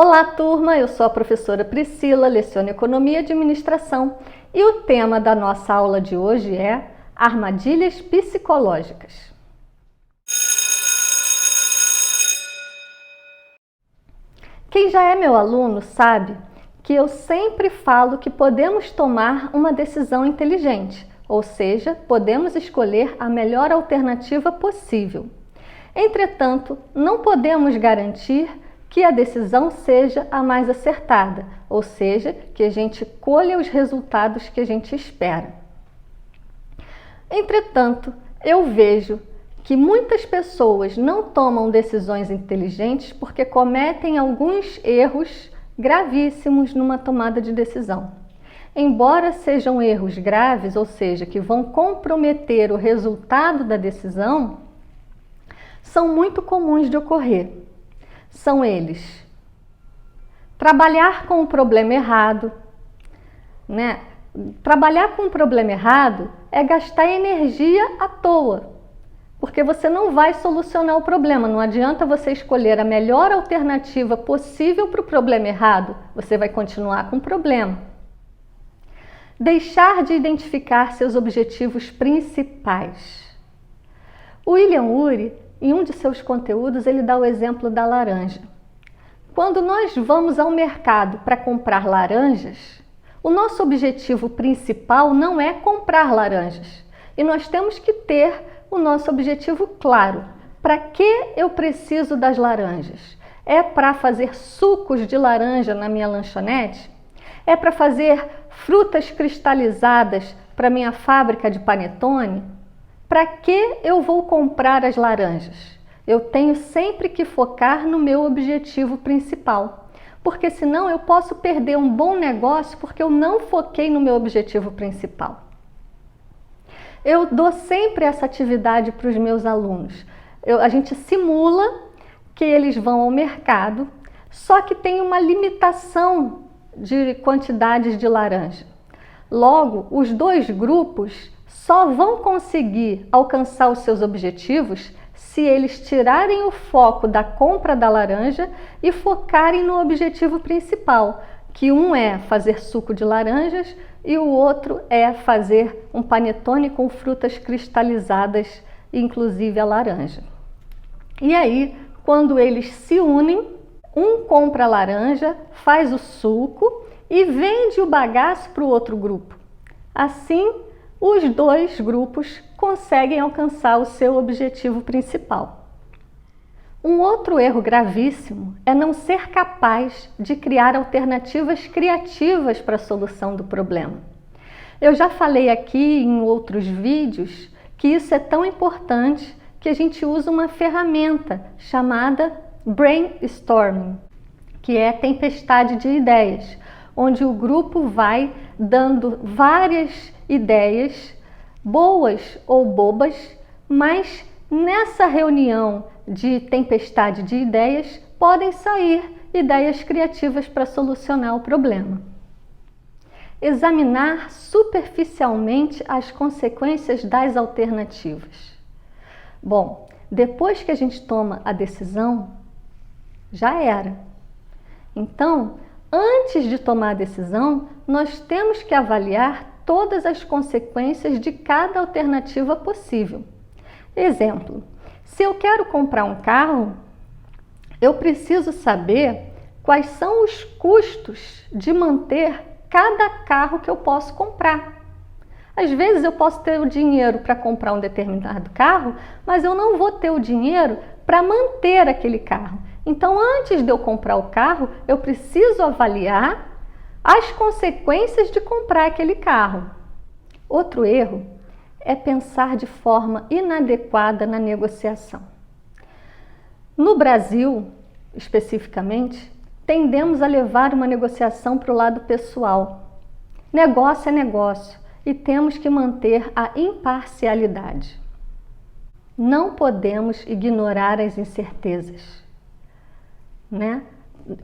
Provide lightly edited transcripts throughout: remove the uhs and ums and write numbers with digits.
Olá, turma! Eu sou a professora Priscila, leciono Economia e Administração e o tema da nossa aula de hoje é armadilhas psicológicas. Quem já é meu aluno sabe que eu sempre falo que podemos tomar uma decisão inteligente, ou seja, podemos escolher a melhor alternativa possível. Entretanto, não podemos garantir que a decisão seja a mais acertada, ou seja, que a gente colha os resultados que a gente espera. Entretanto, eu vejo que muitas pessoas não tomam decisões inteligentes porque cometem alguns erros gravíssimos numa tomada de decisão. Embora sejam erros graves, ou seja, que vão comprometer o resultado da decisão, são muito comuns de ocorrer. São eles: trabalhar com o problema errado, Trabalhar com o problema errado é gastar energia à toa, porque você não vai solucionar o problema. Não adianta você escolher a melhor alternativa possível para o problema errado, você vai continuar com o problema. Deixar de identificar seus objetivos principais. O William Ury, em um de seus conteúdos, ele dá o exemplo da laranja. Quando nós vamos ao mercado para comprar laranjas, o nosso objetivo principal não é comprar laranjas. E nós temos que ter o nosso objetivo claro. Para que eu preciso das laranjas? É para fazer sucos de laranja na minha lanchonete? É para fazer frutas cristalizadas para minha fábrica de panetone? Para que eu vou comprar as laranjas? Eu tenho sempre que focar no meu objetivo principal, porque senão eu posso perder um bom negócio porque eu não foquei no meu objetivo principal. Eu dou sempre essa atividade para os meus alunos. A gente simula que eles vão ao mercado, só que tem uma limitação de quantidades de laranja. Logo, os dois grupos só vão conseguir alcançar os seus objetivos se eles tirarem o foco da compra da laranja e focarem no objetivo principal, que um é fazer suco de laranjas e o outro é fazer um panetone com frutas cristalizadas, inclusive a laranja. E aí, quando eles se unem, um compra a laranja, faz o suco e vende o bagaço para o outro grupo. Assim, os dois grupos conseguem alcançar o seu objetivo principal. Um outro erro gravíssimo é não ser capaz de criar alternativas criativas para a solução do problema. Eu já falei aqui em outros vídeos que isso é tão importante que a gente usa uma ferramenta chamada brainstorming, que é tempestade de ideias, onde o grupo vai dando várias ideias, boas ou bobas, mas nessa reunião de tempestade de ideias podem sair ideias criativas para solucionar o problema. Examinar superficialmente as consequências das alternativas. Bom, depois que a gente toma a decisão, já era. Então, antes de tomar a decisão, nós temos que avaliar todas as consequências de cada alternativa possível. Exemplo, se eu quero comprar um carro, eu preciso saber quais são os custos de manter cada carro que eu posso comprar. Às vezes eu posso ter o dinheiro para comprar um determinado carro, mas eu não vou ter o dinheiro para manter aquele carro. Então, antes de eu comprar o carro, eu preciso avaliar as consequências de comprar aquele carro. Outro erro é pensar de forma inadequada na negociação. No Brasil, especificamente, tendemos a levar uma negociação para o lado pessoal. Negócio é negócio e temos que manter a imparcialidade. Não podemos ignorar as incertezas,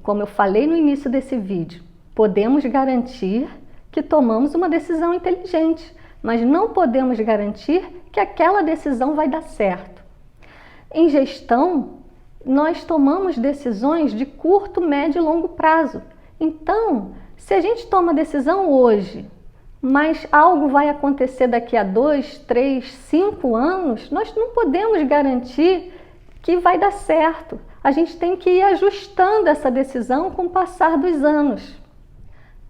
Como eu falei no início desse vídeo, podemos garantir que tomamos uma decisão inteligente, mas não podemos garantir que aquela decisão vai dar certo. Em gestão, nós tomamos decisões de curto, médio e longo prazo. Então, se a gente toma decisão hoje, mas algo vai acontecer daqui a 2, 3, 5 anos, nós não podemos garantir que vai dar certo. A gente tem que ir ajustando essa decisão com o passar dos anos.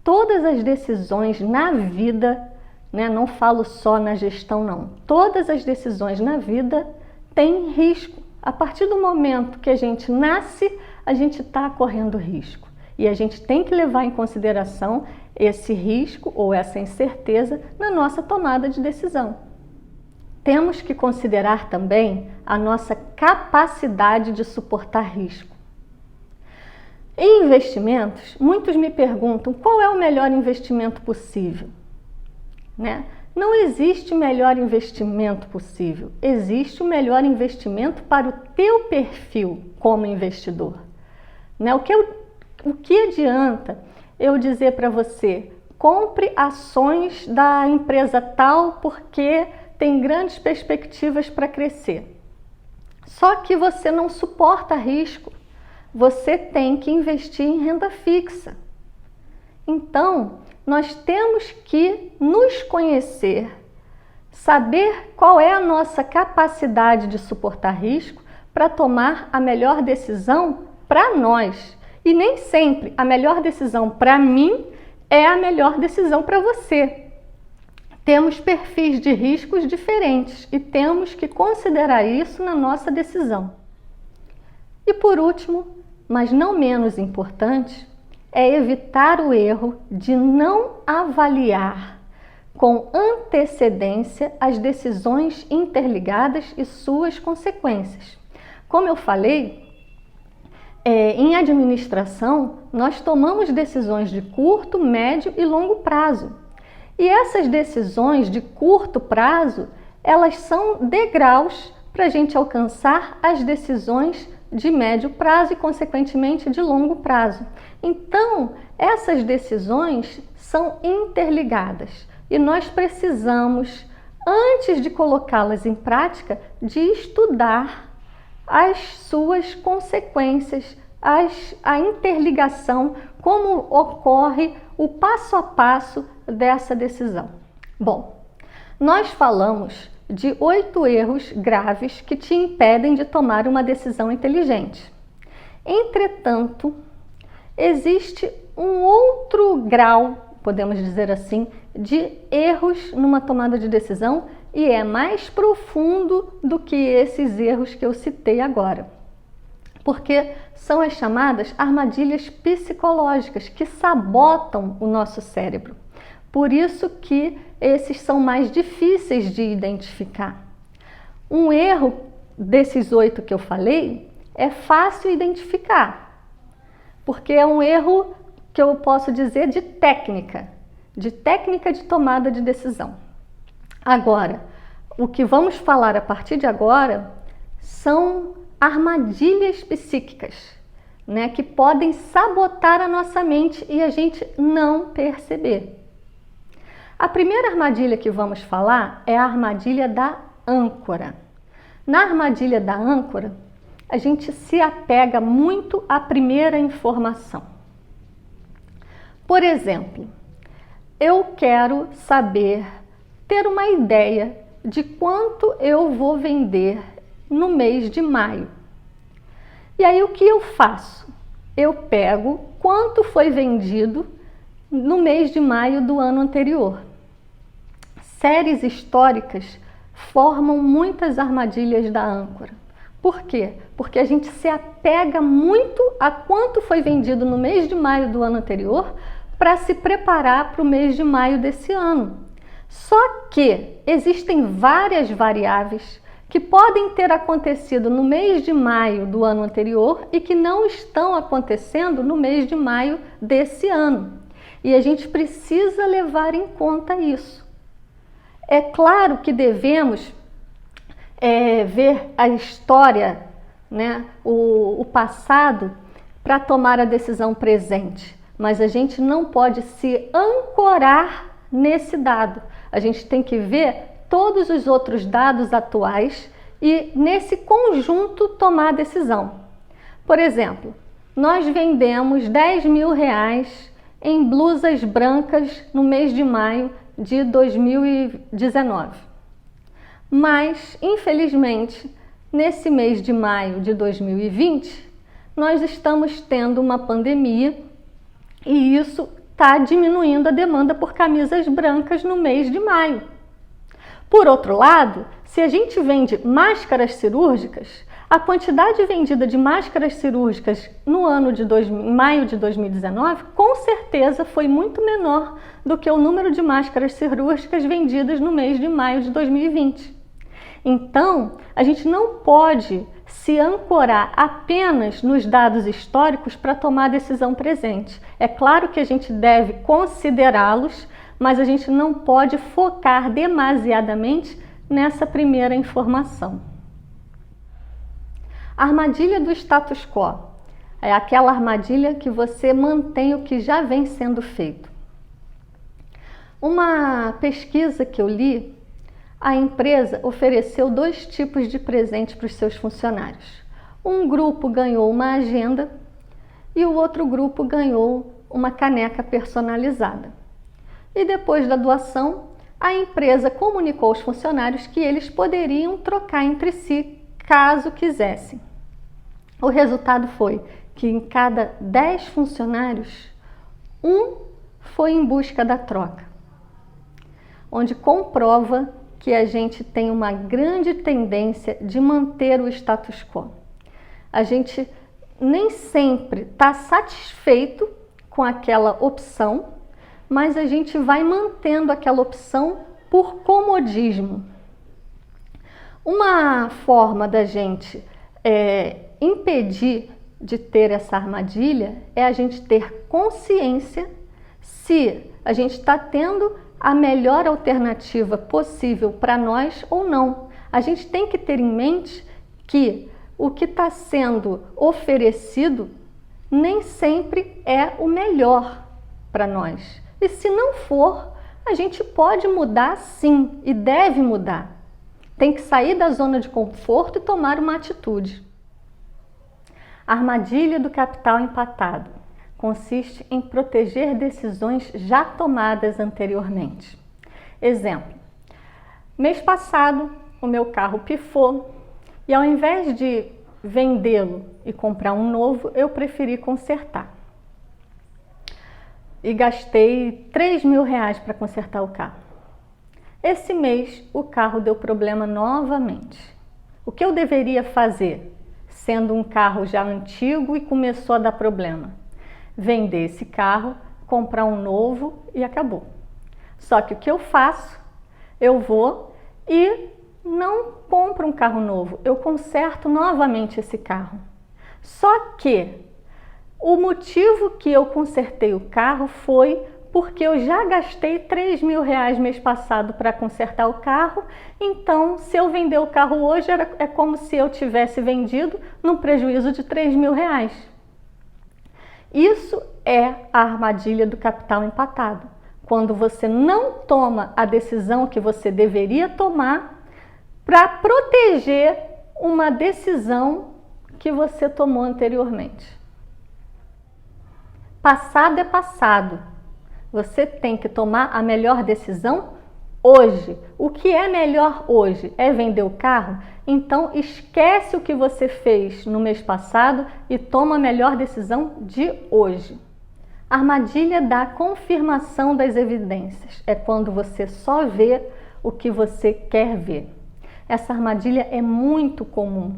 Todas as decisões na vida, né, não falo só na gestão não, todas as decisões na vida têm risco. A partir do momento que a gente nasce, a gente está correndo risco. E a gente tem que levar em consideração esse risco ou essa incerteza na nossa tomada de decisão. Temos que considerar também a nossa capacidade de suportar risco. Em investimentos, muitos me perguntam qual é o melhor investimento possível, né? Não existe melhor investimento possível, existe o melhor investimento para o teu perfil como investidor, né? O que adianta eu dizer para você, compre ações da empresa tal porque tem grandes perspectivas para crescer. Só que você não suporta risco, você tem que investir em renda fixa. Então, nós temos que nos conhecer, saber qual é a nossa capacidade de suportar risco para tomar a melhor decisão para nós. E nem sempre a melhor decisão para mim é a melhor decisão para você. Temos perfis de riscos diferentes e temos que considerar isso na nossa decisão. E por último, mas não menos importante, é evitar o erro de não avaliar com antecedência as decisões interligadas e suas consequências. Como eu falei, em administração, nós tomamos decisões de curto, médio e longo prazo. E essas decisões de curto prazo, elas são degraus para a gente alcançar as decisões de médio prazo e, consequentemente, de longo prazo. Então, essas decisões são interligadas e nós precisamos, antes de colocá-las em prática, de estudar as suas consequências, a interligação, como ocorre o passo a passo dessa decisão. Bom, nós falamos de 8 erros graves que te impedem de tomar uma decisão inteligente. Entretanto, existe um outro grau, podemos dizer assim, de erros numa tomada de decisão e é mais profundo do que esses erros que eu citei agora. Porque são as chamadas armadilhas psicológicas que sabotam o nosso cérebro. Por isso que esses são mais difíceis de identificar. Um erro desses 8 que eu falei é fácil identificar, porque é um erro que eu posso dizer de técnica de tomada de decisão. Agora, o que vamos falar a partir de agora são armadilhas psíquicas, né, que podem sabotar a nossa mente e a gente não perceber. A primeira armadilha que vamos falar é a armadilha da âncora. Na armadilha da âncora, a gente se apega muito à primeira informação. Por exemplo, eu quero saber, ter uma ideia de quanto eu vou vender no mês de maio. E aí o que eu faço? Eu pego quanto foi vendido no mês de maio do ano anterior. Séries históricas formam muitas armadilhas da âncora. Por quê? Porque a gente se apega muito a quanto foi vendido no mês de maio do ano anterior para se preparar para o mês de maio desse ano. Só que existem várias variáveis que podem ter acontecido no mês de maio do ano anterior e que não estão acontecendo no mês de maio desse ano. E a gente precisa levar em conta isso. É claro que devemos ver a história, né, o passado, para tomar a decisão presente. Mas a gente não pode se ancorar nesse dado. A gente tem que ver todos os outros dados atuais e, nesse conjunto, tomar a decisão. Por exemplo, nós vendemos 10 mil reais em blusas brancas no mês de maio de 2019. Mas, infelizmente, nesse mês de maio de 2020, nós estamos tendo uma pandemia e isso está diminuindo a demanda por camisas brancas no mês de maio. Por outro lado, se a gente vende máscaras cirúrgicas, a quantidade vendida de máscaras cirúrgicas no ano de maio de 2019, com certeza foi muito menor do que o número de máscaras cirúrgicas vendidas no mês de maio de 2020. Então, a gente não pode se ancorar apenas nos dados históricos para tomar a decisão presente. É claro que a gente deve considerá-los, mas a gente não pode focar demasiadamente nessa primeira informação. A armadilha do status quo é aquela armadilha que você mantém o que já vem sendo feito. Uma pesquisa que eu li, a empresa ofereceu 2 tipos de presente para os seus funcionários. Um grupo ganhou uma agenda e o outro grupo ganhou uma caneca personalizada. E depois da doação, a empresa comunicou aos funcionários que eles poderiam trocar entre si caso quisessem. O resultado foi que em cada 10 funcionários, 1 foi em busca da troca, onde comprova que a gente tem uma grande tendência de manter o status quo. A gente nem sempre está satisfeito com aquela opção, mas a gente vai mantendo aquela opção por comodismo. Uma forma da gente impedir de ter essa armadilha é a gente ter consciência se a gente está tendo a melhor alternativa possível para nós ou não. A gente tem que ter em mente que o que está sendo oferecido nem sempre é o melhor para nós. E se não for, a gente pode mudar sim e deve mudar. Tem que sair da zona de conforto e tomar uma atitude. A armadilha do capital empatado consiste em proteger decisões já tomadas anteriormente. Exemplo: mês passado o meu carro pifou e ao invés de vendê-lo e comprar um novo, eu preferi consertar. E gastei 3 mil reais para consertar o carro. Esse mês o carro deu problema novamente. O que eu deveria fazer, sendo um carro já antigo e começou a dar problema? Vender esse carro, comprar um novo e acabou. Só que o que eu faço? Eu vou e não compro um carro novo, eu conserto novamente esse carro. Só que o motivo que eu consertei o carro foi porque eu já gastei 3 mil reais mês passado para consertar o carro, então se eu vender o carro hoje é como se eu tivesse vendido num prejuízo de 3 mil reais. Isso é a armadilha do capital empatado, quando você não toma a decisão que você deveria tomar para proteger uma decisão que você tomou anteriormente. Passado é passado. Você tem que tomar a melhor decisão hoje. O que é melhor hoje? É vender o carro? Então esquece o que você fez no mês passado e toma a melhor decisão de hoje. Armadilha da confirmação das evidências. É quando você só vê o que você quer ver. Essa armadilha é muito comum.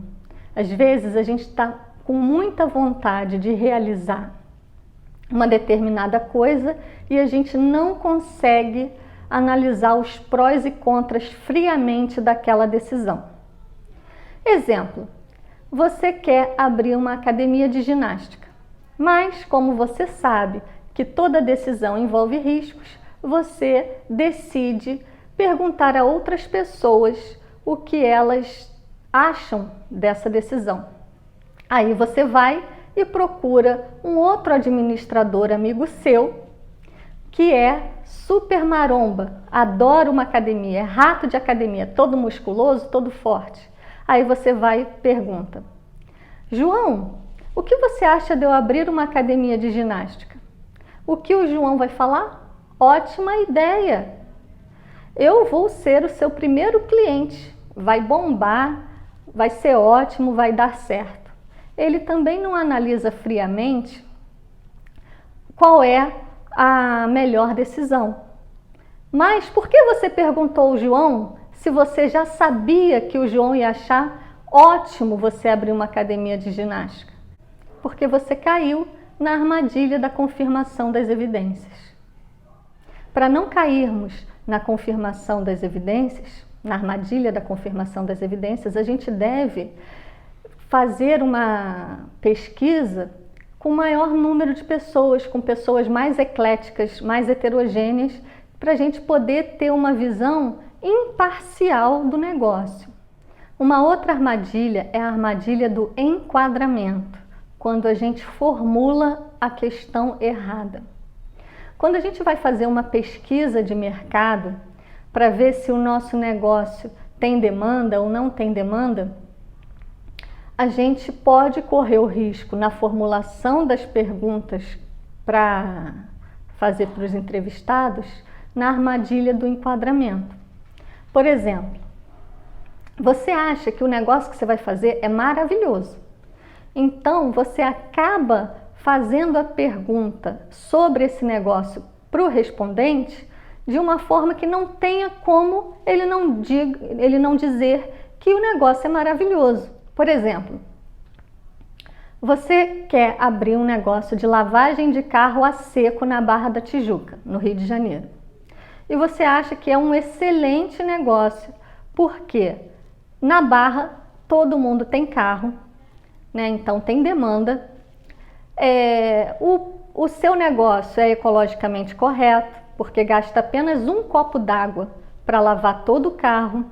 Às vezes a gente está com muita vontade de realizar uma determinada coisa e a gente não consegue analisar os prós e contras friamente daquela decisão. Exemplo: você quer abrir uma academia de ginástica, mas como você sabe que toda decisão envolve riscos, você decide perguntar a outras pessoas o que elas acham dessa decisão. Aí você vai e procura um outro administrador amigo seu que é super maromba, adora uma academia, é rato de academia, todo musculoso, todo forte. Aí você vai e pergunta: João, O que você acha de eu abrir uma academia de ginástica? O que o João vai falar? Ótima ideia! Eu vou ser o seu primeiro cliente. Vai bombar, vai ser ótimo, vai dar certo. Ele também não analisa friamente qual é a melhor decisão. Mas por que você perguntou ao João se você já sabia que o João ia achar ótimo você abrir uma academia de ginástica? Porque você caiu na armadilha da confirmação das evidências. Para não cairmos na confirmação das evidências, na armadilha da confirmação das evidências, a gente deve fazer uma pesquisa com maior número de pessoas, com pessoas mais ecléticas, mais heterogêneas, para a gente poder ter uma visão imparcial do negócio. Uma outra armadilha é a armadilha do enquadramento, quando a gente formula a questão errada. Quando a gente vai fazer uma pesquisa de mercado para ver se o nosso negócio tem demanda ou não tem demanda, a gente pode correr o risco na formulação das perguntas para fazer para os entrevistados na armadilha do enquadramento. Por exemplo, você acha que o negócio que você vai fazer é maravilhoso. Então, você acaba fazendo a pergunta sobre esse negócio para o respondente de uma forma que não tenha como ele não dizer que o negócio é maravilhoso. Por exemplo, você quer abrir um negócio de lavagem de carro a seco na Barra da Tijuca, no Rio de Janeiro. E você acha que é um excelente negócio, porque na Barra todo mundo tem carro, né? Então tem demanda. O seu negócio é ecologicamente correto, porque gasta apenas um copo d'água para lavar todo o carro.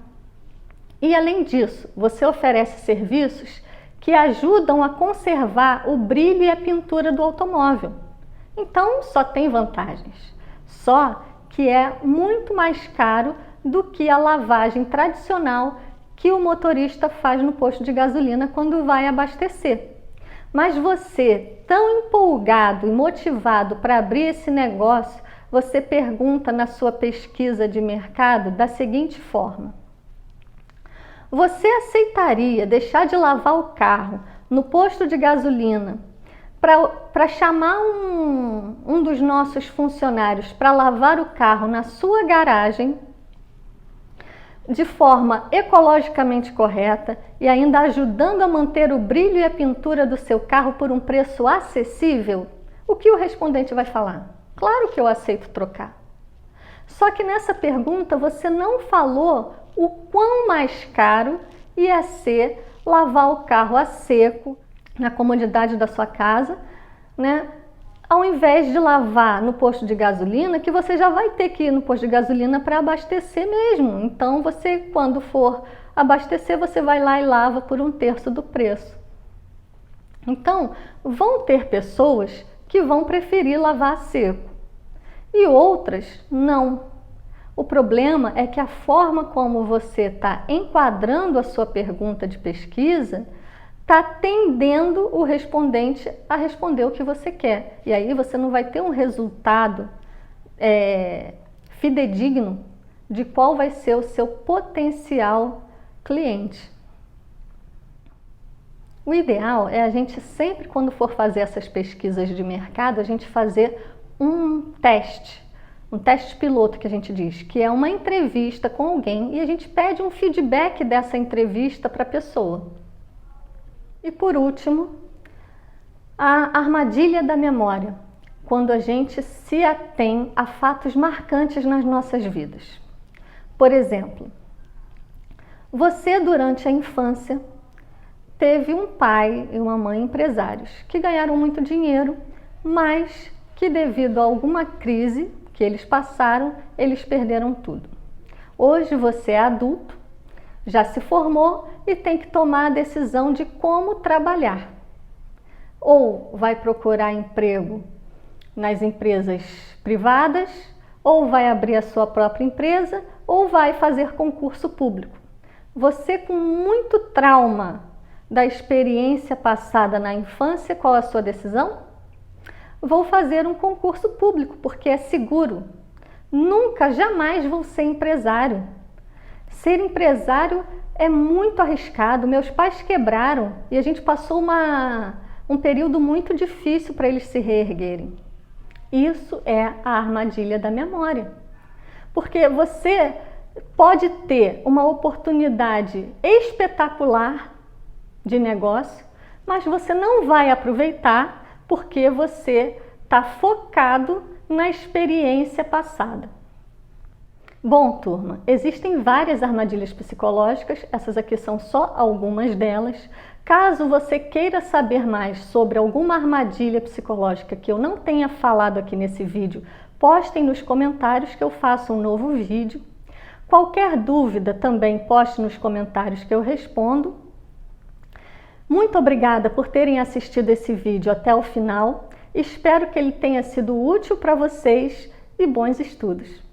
E além disso, você oferece serviços que ajudam a conservar o brilho e a pintura do automóvel. Então só tem vantagens. Só que é muito mais caro do que a lavagem tradicional que o motorista faz no posto de gasolina quando vai abastecer. Mas você, tão empolgado e motivado para abrir esse negócio, você pergunta na sua pesquisa de mercado da seguinte forma: você aceitaria deixar de lavar o carro no posto de gasolina para chamar um dos nossos funcionários para lavar o carro na sua garagem de forma ecologicamente correta e ainda ajudando a manter o brilho e a pintura do seu carro por um preço acessível? O que o respondente vai falar? Claro que eu aceito trocar. Só que nessa pergunta você não falou o quão mais caro ia ser lavar o carro a seco na comodidade da sua casa, né? Ao invés de lavar no posto de gasolina, que você já vai ter que ir no posto de gasolina para abastecer mesmo. Então você, quando for abastecer, você vai lá e lava por 1/3 do preço. Então, vão ter pessoas que vão preferir lavar a seco e outras não. O problema é que a forma como você está enquadrando a sua pergunta de pesquisa está tendendo o respondente a responder o que você quer. E aí você não vai ter um resultado fidedigno de qual vai ser o seu potencial cliente. O ideal é a gente sempre, quando for fazer essas pesquisas de mercado, a gente fazer um teste piloto que a gente diz, que é uma entrevista com alguém e a gente pede um feedback dessa entrevista para a pessoa. E por último, a armadilha da memória, quando a gente se atém a fatos marcantes nas nossas vidas. Por exemplo, você durante a infância teve um pai e uma mãe empresários que ganharam muito dinheiro, mas que devido a alguma crise que eles passaram, eles perderam tudo. Hoje você é adulto, já se formou e tem que tomar a decisão de como trabalhar. Ou vai procurar emprego nas empresas privadas, ou vai abrir a sua própria empresa, ou vai fazer concurso público. Você, com muito trauma da experiência passada na infância, qual a sua decisão? Vou fazer um concurso público, porque é seguro. Nunca, jamais vou ser empresário. Ser empresário é muito arriscado. Meus pais quebraram e a gente passou um período muito difícil para eles se reerguerem. Isso é a armadilha da memória. Porque você pode ter uma oportunidade espetacular de negócio, mas você não vai aproveitar porque você está focado na experiência passada. Bom, turma, existem várias armadilhas psicológicas, essas aqui são só algumas delas. Caso você queira saber mais sobre alguma armadilha psicológica que eu não tenha falado aqui nesse vídeo, postem nos comentários que eu faço um novo vídeo. Qualquer dúvida também poste nos comentários que eu respondo. Muito obrigada por terem assistido esse vídeo até o final. Espero que ele tenha sido útil para vocês e bons estudos!